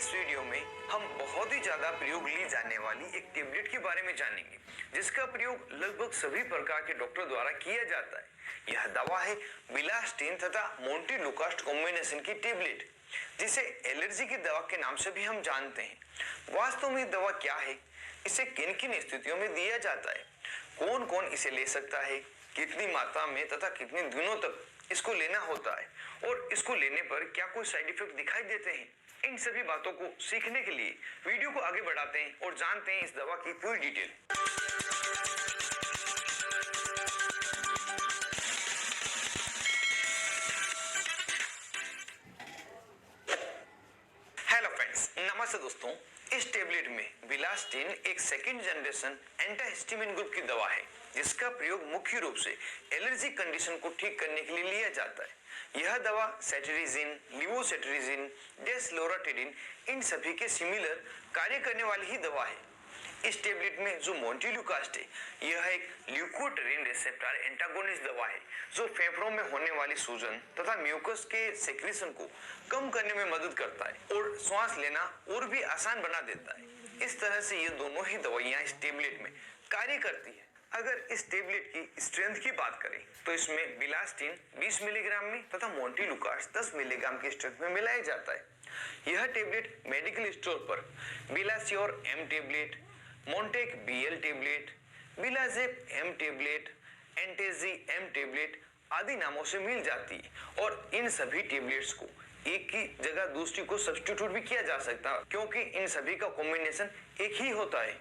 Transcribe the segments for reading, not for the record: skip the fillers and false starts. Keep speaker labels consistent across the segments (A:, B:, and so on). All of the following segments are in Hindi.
A: इस वीडियो में हम बहुत ही ज्यादा प्रयोग ली जाने वाली एक टेबलेट के बारे में जानेंगे, जिसका प्रयोग लगभग सभी प्रकार के डॉक्टर द्वारा किया जाता है। यह दवा है बिलास्टिन तथा मोंटेलुकास्ट कॉम्बिनेशन की टेबलेट, जिसे एलर्जी की दवा के नाम से भी हम जानते हैं। वास्तव में दवा क्या है, इसे किन किन स्थितियों में दिया जाता है, कौन कौन इसे ले सकता है, कितनी मात्रा में तथा कितने दिनों तक इसको लेना होता है और इसको लेने पर क्या कोई साइड इफेक्ट दिखाई देते हैं, इन सभी बातों को सीखने के लिए वीडियो को आगे बढ़ाते हैं और जानते हैं इस दवा की पूरी डिटेल। हेलो फ्रेंड्स, नमस्ते दोस्तों। इस टेबलेट में बिलास्टिन एक सेकेंड जनरेशन एंटाहिस्टामिन ग्रुप की दवा है, जिसका प्रयोग मुख्य रूप से एलर्जी कंडीशन को ठीक करने के लिए लिया जाता है। यह दवा सेटेरिजिन, लिवोसेट्रिजिन, डेस्लोराटेडिन इन सभी के सिमिलर कार्य करने वाली ही दवा है। इस टेबलेट में जो मोंटेलुकास्ट है, यह एक ल्यूकोट्रीन रिसेप्टर एंटागोनिस्ट दवा है, जो फेफड़ों में होने वाली सूजन तथा म्यूकस के सेक्रेशन को कम करने में मदद करता है और सांस लेना और भी आसान बना देता है। इस तरह से ये दोनों ही दवाइयां इस टेबलेट में कार्य करती है। अगर इस टेबलेट की स्ट्रेंथ की बात करें तो इसमें बिलास्टिन 20 मिलीग्राम में तथा मोंटेलुकास्ट 10 मिलीग्राम की स्ट्रेंथ में मिलाया जाता है। यह टेबलेट मेडिकल स्टोर पर Bilasior M tablet, Montek BL tablet, Bilazep M tablet, Antegy M tablet आदि नामों से मिल जाती है और इन सभी टेबलेट्स को एक की जगह दूसरी को सब्स्टिट्यूट भी किया जा सकता है, क्योंकि इन सभी का कॉम्बिनेशन एक ही होता है।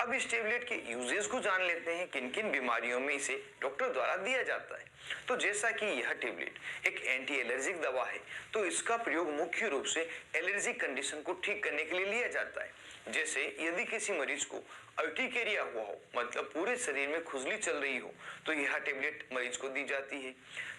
A: अब इस टेबलेट के यूजेस को जान लेते हैं, किन किन बीमारियों में इसे डॉक्टर द्वारा दिया जाता है। तो जैसा कि यह टेबलेट एक एंटी एलर्जिक दवा है, तो इसका प्रयोग मुख्य रूप से एलर्जी कंडीशन को ठीक करने के लिए लिया जाता है। जैसे यदि किसी मरीज को अर्टिकेरिया हुआ हो, मतलब पूरे शरीर में खुजली चल रही हो, तो यह टेबलेट मरीज को दी जाती है।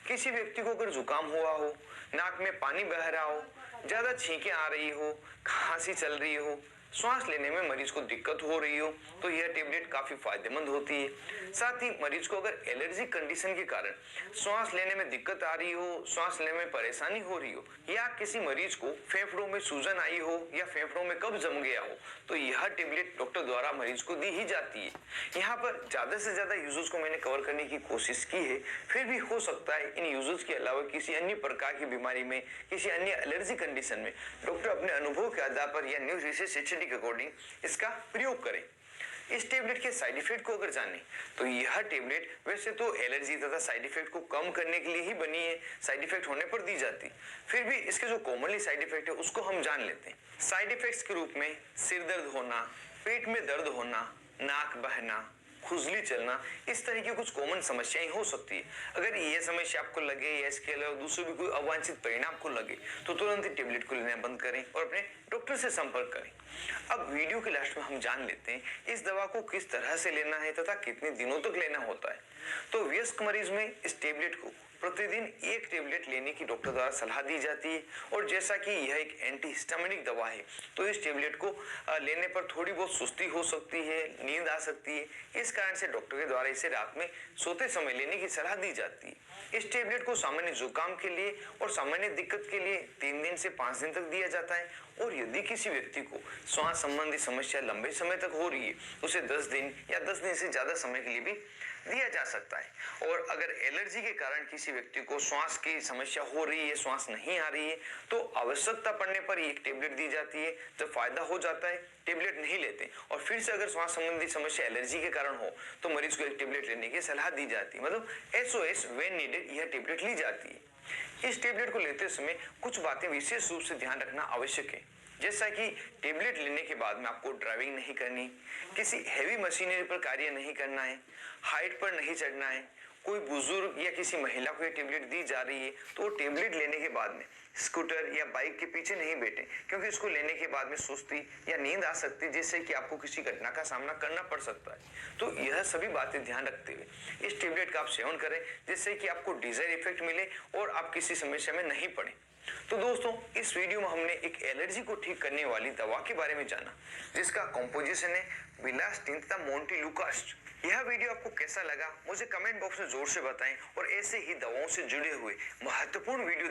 A: किसी व्यक्ति को अगर जुकाम हुआ हो, नाक में पानी बह रहा हो, ज्यादा छींकें आ रही हो, खांसी चल रही हो, सांस लेने में मरीज को दिक्कत हो रही हो, तो यह टेबलेट काफी फायदेमंद होती है। साथ ही मरीज को अगर एलर्जी कंडीशन के कारण सांस लेने में दिक्कत आ रही हो, सांस लेने में परेशानी हो रही हो, या किसी मरीज को फेफड़ों में सूजन आई हो या फेफड़ों में कब्ज जम गया हो, तो यह टेबलेट डॉक्टर द्वारा मरीज को दी ही जाती है। यहाँ पर ज्यादा से ज्यादा यूजेस को मैंने कवर करने की कोशिश की है, फिर भी हो सकता है इन यूजेस के अलावा किसी अन्य प्रकार की बीमारी में, किसी अन्य एलर्जी कंडीशन में डॉक्टर अपने अनुभव के आधार पर या न्यू रिसर्च के अकॉर्डिंग इसका प्रयोग करें। इस टेबलेट के साइड इफेक्ट को अगर जाने तो यह टेबलेट वैसे तो एलर्जी तथा साइड इफेक्ट को कम करने के लिए ही बनी है, साइड इफेक्ट होने पर दी जाती। फिर भी इसके जो कॉमनली साइड इफेक्ट है उसको हम जान लेते हैं। साइड इफेक्ट्स के रूप में सिर दर्द होना, पेट में दर्द होना, नाक बहना, खुजली चलना, इस तरह की कुछ कॉमन समस्याएं हो सकती है। अगर ये समस्या आपको लगे या इसके अलावा दूसरे भी कोई अवांछित परिणाम आपको लगे, तो तुरंत ही टेबलेट को लेना बंद करें और अपने डॉक्टर से संपर्क करें। अब वीडियो के लास्ट में हम जान लेते हैं इस दवा को किस तरह से लेना है तथा कितने दिनों तक लेना होता है। तो वयस्क मरीज में इस टेबलेट को प्रतिदिन एक टेबलेट लेने की डॉक्टर द्वारा सलाह दी जाती है और जैसा कि यह एक एंटीहिस्टामिनिक दवा है, तो इस टेबलेट को लेने पर थोड़ी बहुत सुस्ती हो सकती है, नींद आ सकती है। इस कारण से डॉक्टर के द्वारा इसे रात में सोते समय लेने की सलाह दी जाती है। इस टेबलेट को सामान्य जुकाम के लिए और सामान्य दिक्कत के लिए 3 दिन से 5 दिन तक दिया जाता है और यदि किसी व्यक्ति को श्वास संबंधी समस्या लंबे समय तक हो रही है, उसे 10 दिन या 10 दिन से ज्यादा समय के लिए भी दिया जा सकता है। और अगर एलर्जी के कारण किसी व्यक्ति को श्वास की समस्या हो रही है, श्वास नहीं आ रही है, तो आवश्यकता पड़ने पर एक टेबलेट दी जाती है। जब फायदा हो जाता है टेबलेट नहीं लेते और फिर से अगर श्वास संबंधी समस्या एलर्जी के कारण हो, तो मरीज को एक टेबलेट लेने की सलाह दी जाती है। मतलब SOS व्हेन नीडेड यह टेबलेट ली जाती है। इस टेबलेट को लेते समय कुछ बातें विशेष रूप से ध्यान रखना आवश्यक है, जैसा कि टेबलेट लेने के बाद में आपको ड्राइविंग नहीं करनी, किसी हैवी मशीनरी पर कार्य नहीं करना है, हाइट पर नहीं चढ़ना है। कोई बुजुर्ग या किसी महिला को ये टेबलेट दी जा रही है तो टेबलेट लेने के बाद में स्कूटर या बाइक के पीछे नहीं बैठे, क्योंकि इसको लेने के बाद में सुस्ती या नींद आ सकती है, जिससे कि आपको किसी घटना का सामना करना पड़ सकता है। तो यह सभी बातें ध्यान रखते हुए इस टेबलेट का आप सेवन करें, जिससे कि आपको डिजायर इफेक्ट मिले और आप किसी समस्या में नहीं पड़े। तो दोस्तों, इस वीडियो में हमने एक एलर्जी को ठीक करने वाली दवा के बारे में जाना, जिसका कॉम्पोजिशन है बिलास्टिन तथा मोंटेलुकास्ट। यह वीडियो आपको कैसा लगा मुझे कमेंट बॉक्स में जोर से बताएं और ऐसे ही दवाओं से जुड़े हुए महत्वपूर्ण वीडियो